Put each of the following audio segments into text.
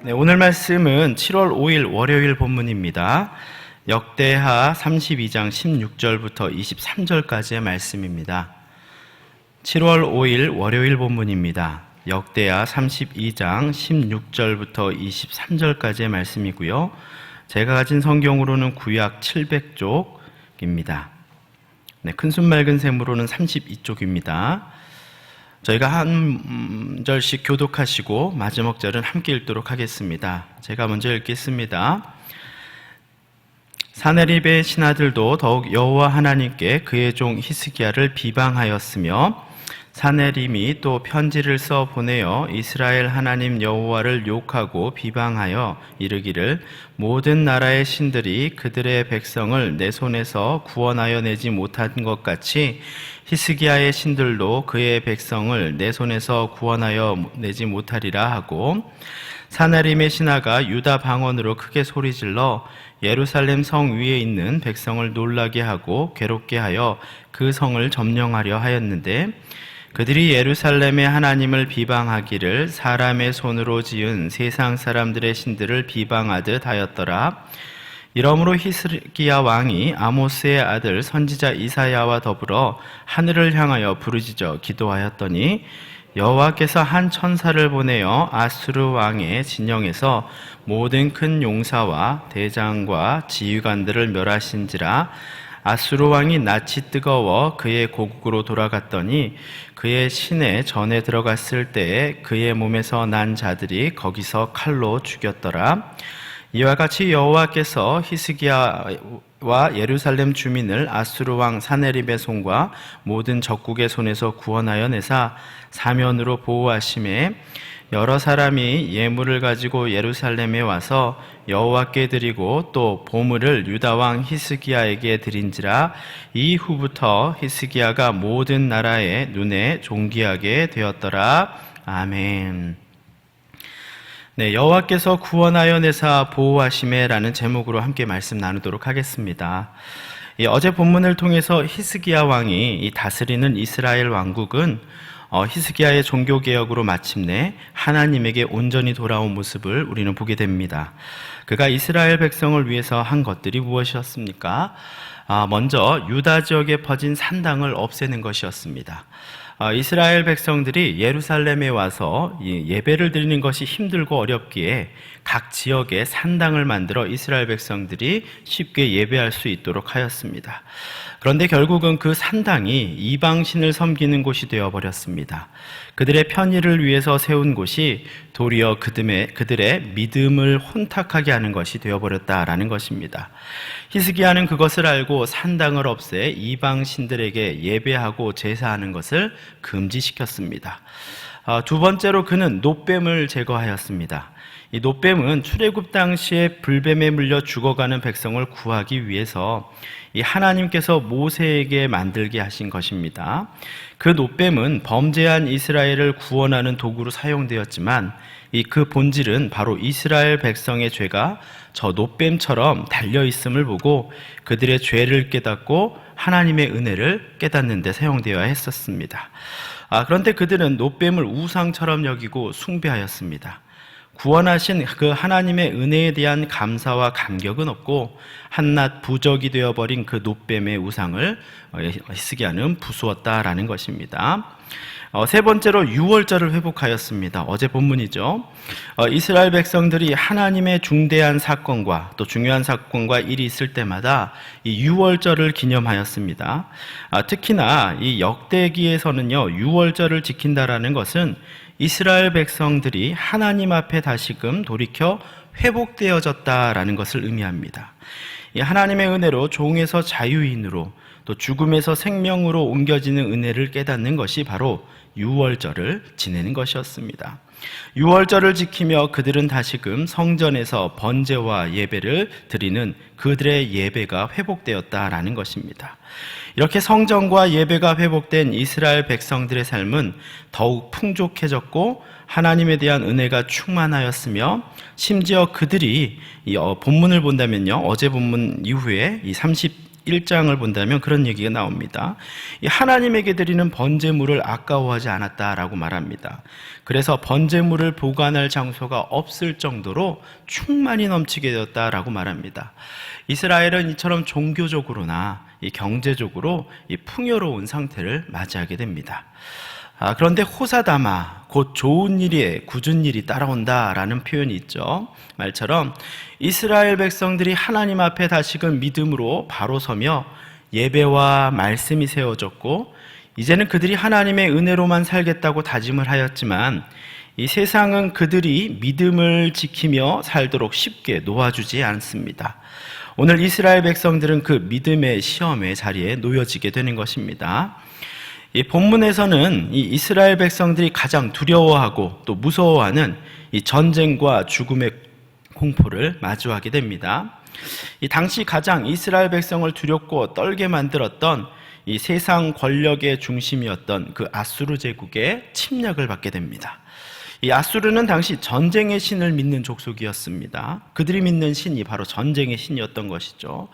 네, 오늘 말씀은 7월 5일 월요일 본문입니다. 역대하 32장 16절부터 23절까지의 말씀입니다. 7월 5일 월요일 본문입니다. 역대하 32장 16절부터 23절까지의 말씀이고요. 제가 가진 성경으로는 구약 700쪽입니다. 네, 큰순 맑은 셈으로는 32쪽입니다. 저희가 한 절씩 교독하시고 마지막 절은 함께 읽도록 하겠습니다. 제가 먼저 읽겠습니다. 사네립의 신하들도 더욱 여호와 하나님께 그의 종 히스기야를 비방하였으며 사네립이 또 편지를 써 보내어 이스라엘 하나님 여호와를 욕하고 비방하여 이르기를 모든 나라의 신들이 그들의 백성을 내 손에서 구원하여 내지 못한 것 같이 히스기야의 신들도 그의 백성을 내 손에서 구원하여 내지 못하리라 하고 사네립의 신하가 유다 방언으로 크게 소리질러 예루살렘 성 위에 있는 백성을 놀라게 하고 괴롭게 하여 그 성을 점령하려 하였는데 그들이 예루살렘의 하나님을 비방하기를 사람의 손으로 지은 세상 사람들의 신들을 비방하듯 하였더라. 이러므로 히스기야 왕이 아모스의 아들 선지자 이사야와 더불어 하늘을 향하여 부르짖어 기도하였더니 여호와께서 한 천사를 보내어 아수르 왕의 진영에서 모든 큰 용사와 대장과 지휘관들을 멸하신지라. 아수르 왕이 낯이 뜨거워 그의 고국으로 돌아갔더니 그의 시내 전에 들어갔을 때에 그의 몸에서 난 자들이 거기서 칼로 죽였더라. 이와 같이 여호와께서 히스기야와 예루살렘 주민을 아수르 왕 사네립의 손과 모든 적국의 손에서 구원하여 내사 사면으로 보호하심에 여러 사람이 예물을 가지고 예루살렘에 와서 여호와께 드리고 또 보물을 유다 왕 히스기야에게 드린지라. 이후부터 히스기야가 모든 나라의 눈에 존귀하게 되었더라. 아멘. 네, 여호와께서 구원하여 내사 보호하심에라는 제목으로 함께 말씀 나누도록 하겠습니다. 어제 본문을 통해서 히스기야 왕이 다스리는 이스라엘 왕국은 히스기야의 종교개혁으로 마침내 하나님에게 온전히 돌아온 모습을 우리는 보게 됩니다. 그가 이스라엘 백성을 위해서 한 것들이 무엇이었습니까? 먼저 유다 지역에 퍼진 산당을 없애는 것이었습니다. 이스라엘 백성들이 예루살렘에 와서 예배를 드리는 것이 힘들고 어렵기에 각 지역에 산당을 만들어 이스라엘 백성들이 쉽게 예배할 수 있도록 하였습니다. 그런데 결국은 그 산당이 이방신을 섬기는 곳이 되어버렸습니다. 그들의 편의를 위해서 세운 곳이 도리어 그들의 믿음을 혼탁하게 하는 것이 되어버렸다라는 것입니다. 히스기야는 그것을 알고 산당을 없애 이방신들에게 예배하고 제사하는 것을 금지시켰습니다. 두 번째로 그는 놋뱀을 제거하였습니다. 이 놋뱀은 출애굽 당시에 불뱀에 물려 죽어가는 백성을 구하기 위해서 이 하나님께서 모세에게 만들게 하신 것입니다. 그 놋뱀은 범죄한 이스라엘을 구원하는 도구로 사용되었지만 그 본질은 바로 이스라엘 백성의 죄가 저 놋뱀처럼 달려 있음을 보고 그들의 죄를 깨닫고 하나님의 은혜를 깨닫는 데 사용되어야 했었습니다. 그런데 그들은 놋뱀을 우상처럼 여기고 숭배하였습니다. 구원하신 그 하나님의 은혜에 대한 감사와 감격은 없고 한낱 부적이 되어버린 그 놋뱀의 우상을 히스기야는 부수었다라는 것입니다. 세 번째로 유월절을 회복하였습니다. 어제 본문이죠. 이스라엘 백성들이 하나님의 중대한 사건과 또 중요한 사건과 일이 있을 때마다 이 유월절을 기념하였습니다. 특히나 이 역대기에서는요, 유월절을 지킨다라는 것은 이스라엘 백성들이 하나님 앞에 다시금 돌이켜 회복되어졌다라는 것을 의미합니다. 이 하나님의 은혜로 종에서 자유인으로 또 죽음에서 생명으로 옮겨지는 은혜를 깨닫는 것이 바로 유월절을 지내는 것이었습니다. 유월절을 지키며 그들은 다시금 성전에서 번제와 예배를 드리는 그들의 예배가 회복되었다라는 것입니다. 이렇게 성전과 예배가 회복된 이스라엘 백성들의 삶은 더욱 풍족해졌고 하나님에 대한 은혜가 충만하였으며 심지어 그들이 본문을 본다면요, 어제 본문 이후에 이 1장을 본다면 그런 얘기가 나옵니다. 이 하나님에게 드리는 번제물을 아까워하지 않았다라고 말합니다. 그래서 번제물을 보관할 장소가 없을 정도로 충만히 넘치게 되었다라고 말합니다. 이스라엘은 이처럼 종교적으로나 이 경제적으로 이 풍요로운 상태를 맞이하게 됩니다. 그런데 호사다마, 곧 좋은 일에 굳은 일이 따라온다라는 표현이 있죠. 말처럼 이스라엘 백성들이 하나님 앞에 다시금 믿음으로 바로 서며 예배와 말씀이 세워졌고, 이제는 그들이 하나님의 은혜로만 살겠다고 다짐을 하였지만 이 세상은 그들이 믿음을 지키며 살도록 쉽게 놓아주지 않습니다. 오늘 이스라엘 백성들은 그 믿음의 시험의 자리에 놓여지게 되는 것입니다. 이 본문에서는 이 이스라엘 백성들이 가장 두려워하고 또 무서워하는 이 전쟁과 죽음의 공포를 마주하게 됩니다. 이 당시 가장 이스라엘 백성을 두렵고 떨게 만들었던 이 세상 권력의 중심이었던 그 아수르 제국의 침략을 받게 됩니다. 이 아수르는 당시 전쟁의 신을 믿는 족속이었습니다. 그들이 믿는 신이 바로 전쟁의 신이었던 것이죠.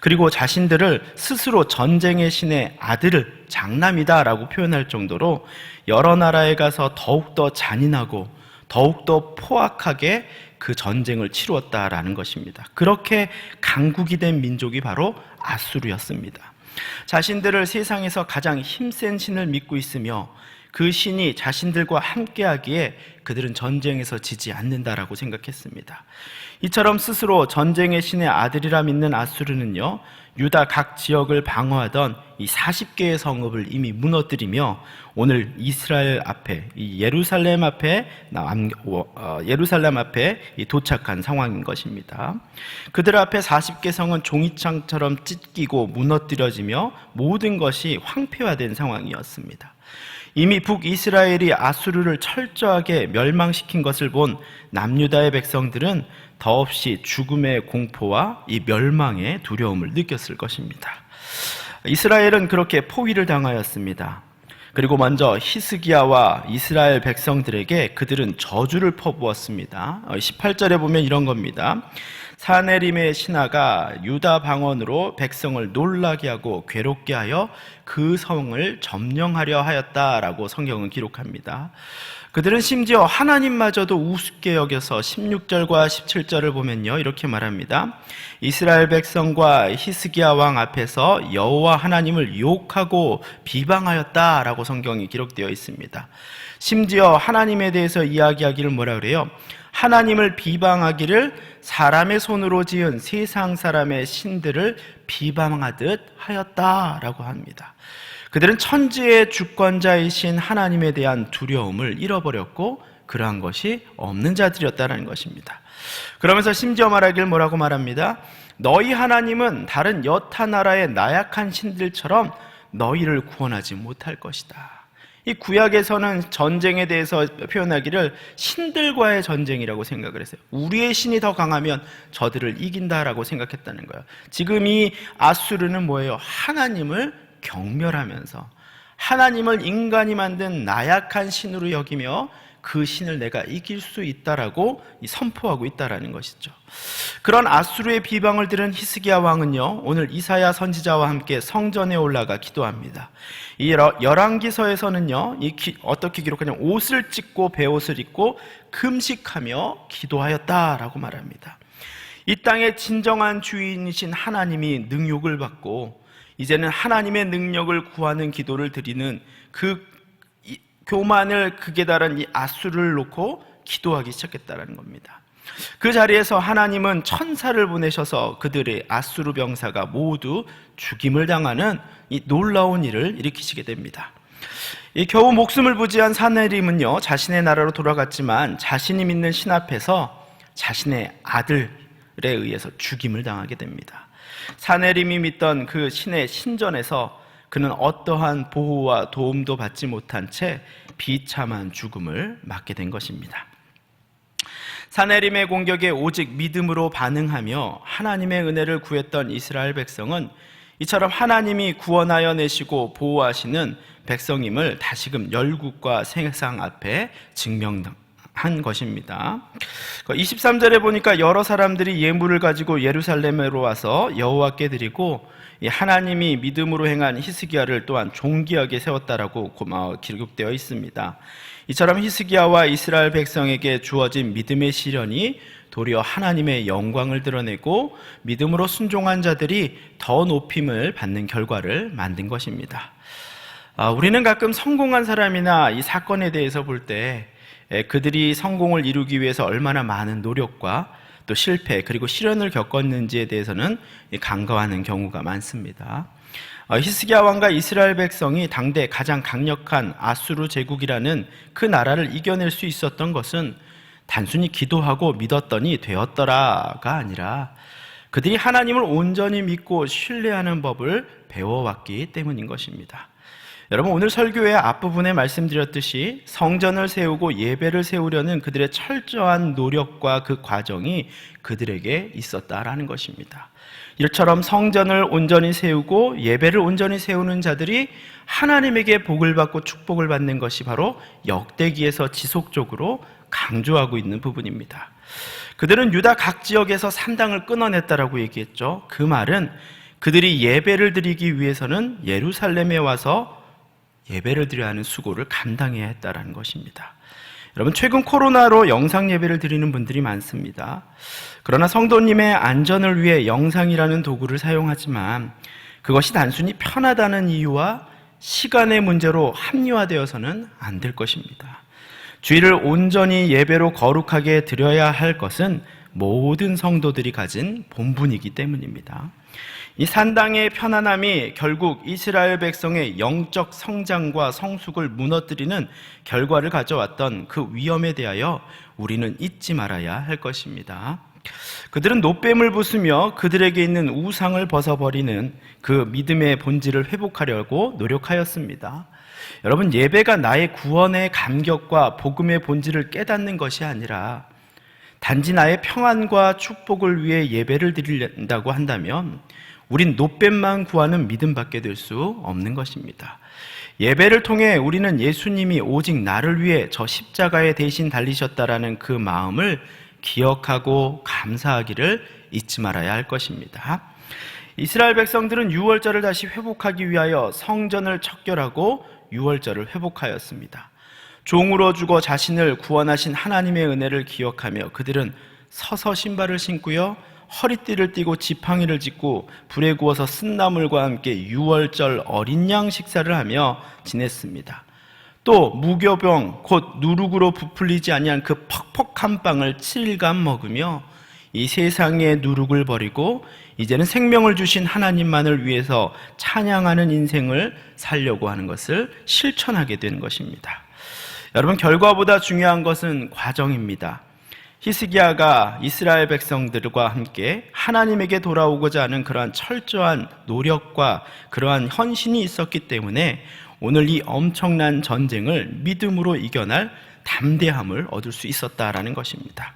그리고 자신들을 스스로 전쟁의 신의 아들을 장남이다라고 표현할 정도로 여러 나라에 가서 더욱더 잔인하고 더욱더 포악하게 그 전쟁을 치루었다라는 것입니다. 그렇게 강국이 된 민족이 바로 아수르였습니다. 자신들을 세상에서 가장 힘센 신을 믿고 있으며 그 신이 자신들과 함께하기에 그들은 전쟁에서 지지 않는다라고 생각했습니다. 이처럼 스스로 전쟁의 신의 아들이라 믿는 아수르는요, 유다 각 지역을 방어하던 이 40개의 성읍을 이미 무너뜨리며 오늘 이스라엘 앞에, 이 예루살렘 앞에 도착한 상황인 것입니다. 그들 앞에 40개 성은 종이창처럼 찢기고 무너뜨려지며 모든 것이 황폐화된 상황이었습니다. 이미 북이스라엘이 아수르를 철저하게 멸망시킨 것을 본 남유다의 백성들은 더없이 죽음의 공포와 이 멸망의 두려움을 느꼈을 것입니다. 이스라엘은 그렇게 포위를 당하였습니다. 그리고 먼저 히스기야와 이스라엘 백성들에게 그들은 저주를 퍼부었습니다. 18절에 보면 이런 겁니다. 사네림의 신하가 유다 방언으로 백성을 놀라게 하고 괴롭게 하여 그 성을 점령하려 하였다라고 성경은 기록합니다. 그들은 심지어 하나님마저도 우습게 여겨서 16절과 17절을 보면요, 이렇게 말합니다. 이스라엘 백성과 히스기야 왕 앞에서 여호와 하나님을 욕하고 비방하였다라고 성경이 기록되어 있습니다. 심지어 하나님에 대해서 이야기하기를 뭐라 그래요? 하나님을 비방하기를 사람의 손으로 지은 세상 사람의 신들을 비방하듯 하였다라고 합니다. 그들은 천지의 주권자이신 하나님에 대한 두려움을 잃어버렸고 그러한 것이 없는 자들이었다는 것입니다. 그러면서 심지어 말하길 뭐라고 말합니다. 너희 하나님은 다른 여타 나라의 나약한 신들처럼 너희를 구원하지 못할 것이다. 이 구약에서는 전쟁에 대해서 표현하기를 신들과의 전쟁이라고 생각을 했어요. 우리의 신이 더 강하면 저들을 이긴다라고 생각했다는 거예요. 지금 이 아수르는 뭐예요? 하나님을 경멸하면서 하나님을 인간이 만든 나약한 신으로 여기며 그 신을 내가 이길 수 있다라고 선포하고 있다라는 것이죠. 그런 아수르의 비방을 들은 히스기야 왕은요, 오늘 이사야 선지자와 함께 성전에 올라가 기도합니다. 이 열왕기서에서는요, 어떻게 기록하냐면 옷을 찢고 베옷을 입고 금식하며 기도하였다라고 말합니다. 이 땅의 진정한 주인이신 하나님이 능욕을 받고 이제는 하나님의 능력을 구하는 기도를 드리는 그 교만을 극에 달한 이 아수르를 놓고 기도하기 시작했다는 겁니다. 그 자리에서 하나님은 천사를 보내셔서 그들의 아수르 병사가 모두 죽임을 당하는 이 놀라운 일을 일으키시게 됩니다. 이 겨우 목숨을 부지한 사네림은요, 자신의 나라로 돌아갔지만 자신이 믿는 신 앞에서 자신의 아들에 의해서 죽임을 당하게 됩니다. 사네림이 믿던 그 신의 신전에서 그는 어떠한 보호와 도움도 받지 못한 채 비참한 죽음을 맞게 된 것입니다. 사네림의 공격에 오직 믿음으로 반응하며 하나님의 은혜를 구했던 이스라엘 백성은 이처럼 하나님이 구원하여 내시고 보호하시는 백성임을 다시금 열국과 세상 앞에 한 것입니다. 23절에 보니까 여러 사람들이 예물을 가지고 예루살렘으로 와서 여호와께 드리고 하나님이 믿음으로 행한 히스기야를 또한 존귀하게 세웠다라고 기록되어 있습니다. 이처럼 히스기야와 이스라엘 백성에게 주어진 믿음의 시련이 도리어 하나님의 영광을 드러내고 믿음으로 순종한 자들이 더 높임을 받는 결과를 만든 것입니다. 우리는 가끔 성공한 사람이나 이 사건에 대해서 볼 때 그들이 성공을 이루기 위해서 얼마나 많은 노력과 또 실패 그리고 시련을 겪었는지에 대해서는 간과하는 경우가 많습니다. 히스기야 왕과 이스라엘 백성이 당대 가장 강력한 아수르 제국이라는 그 나라를 이겨낼 수 있었던 것은 단순히 기도하고 믿었더니 되었더라가 아니라 그들이 하나님을 온전히 믿고 신뢰하는 법을 배워왔기 때문인 것입니다. 여러분, 오늘 설교의 앞부분에 말씀드렸듯이 성전을 세우고 예배를 세우려는 그들의 철저한 노력과 그 과정이 그들에게 있었다라는 것입니다. 이처럼 성전을 온전히 세우고 예배를 온전히 세우는 자들이 하나님에게 복을 받고 축복을 받는 것이 바로 역대기에서 지속적으로 강조하고 있는 부분입니다. 그들은 유다 각 지역에서 산당을 끊어냈다라고 얘기했죠. 그 말은 그들이 예배를 드리기 위해서는 예루살렘에 와서 예배를 드려야 하는 수고를 감당해야 했다라는 것입니다. 여러분, 최근 코로나로 영상 예배를 드리는 분들이 많습니다. 그러나 성도님의 안전을 위해 영상이라는 도구를 사용하지만 그것이 단순히 편하다는 이유와 시간의 문제로 합리화되어서는 안 될 것입니다. 주일을 온전히 예배로 거룩하게 드려야 할 것은 모든 성도들이 가진 본분이기 때문입니다. 이 산당의 편안함이 결국 이스라엘 백성의 영적 성장과 성숙을 무너뜨리는 결과를 가져왔던 그 위험에 대하여 우리는 잊지 말아야 할 것입니다. 그들은 노뱀을 부수며 그들에게 있는 우상을 벗어버리는 그 믿음의 본질을 회복하려고 노력하였습니다. 여러분, 예배가 나의 구원의 감격과 복음의 본질을 깨닫는 것이 아니라 단지 나의 평안과 축복을 위해 예배를 드린다고 한다면 우린 노뱀만 구하는 믿음밖에 될 수 없는 것입니다. 예배를 통해 우리는 예수님이 오직 나를 위해 저 십자가에 대신 달리셨다라는 그 마음을 기억하고 감사하기를 잊지 말아야 할 것입니다. 이스라엘 백성들은 유월절을 다시 회복하기 위하여 성전을 척결하고 유월절을 회복하였습니다. 종으로 죽어 자신을 구원하신 하나님의 은혜를 기억하며 그들은 서서 신발을 신고요, 허리띠를 띠고 지팡이를 짚고 불에 구워서 쓴나물과 함께 유월절 어린 양 식사를 하며 지냈습니다. 또 무교병 곧 누룩으로 부풀리지 아니한 그 퍽퍽한 빵을 7일간 먹으며 이 세상의 누룩을 버리고 이제는 생명을 주신 하나님만을 위해서 찬양하는 인생을 살려고 하는 것을 실천하게 된 것입니다. 여러분, 결과보다 중요한 것은 과정입니다. 히스기야가 이스라엘 백성들과 함께 하나님에게 돌아오고자 하는 그러한 철저한 노력과 그러한 헌신이 있었기 때문에 오늘 이 엄청난 전쟁을 믿음으로 이겨낼 담대함을 얻을 수 있었다라는 것입니다.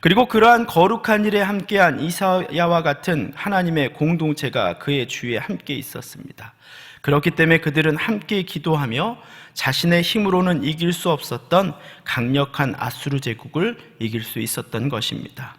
그리고 그러한 거룩한 일에 함께한 이사야와 같은 하나님의 공동체가 그의 주위에 함께 있었습니다. 그렇기 때문에 그들은 함께 기도하며 자신의 힘으로는 이길 수 없었던 강력한 아수르 제국을 이길 수 있었던 것입니다.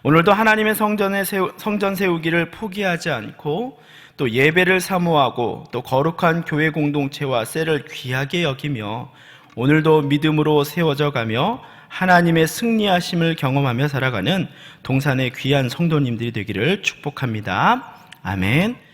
오늘도 하나님의 성전 세우기를 포기하지 않고 또 예배를 사모하고 또 거룩한 교회 공동체와 셀을 귀하게 여기며 오늘도 믿음으로 세워져 가며 하나님의 승리하심을 경험하며 살아가는 동산의 귀한 성도님들이 되기를 축복합니다. 아멘.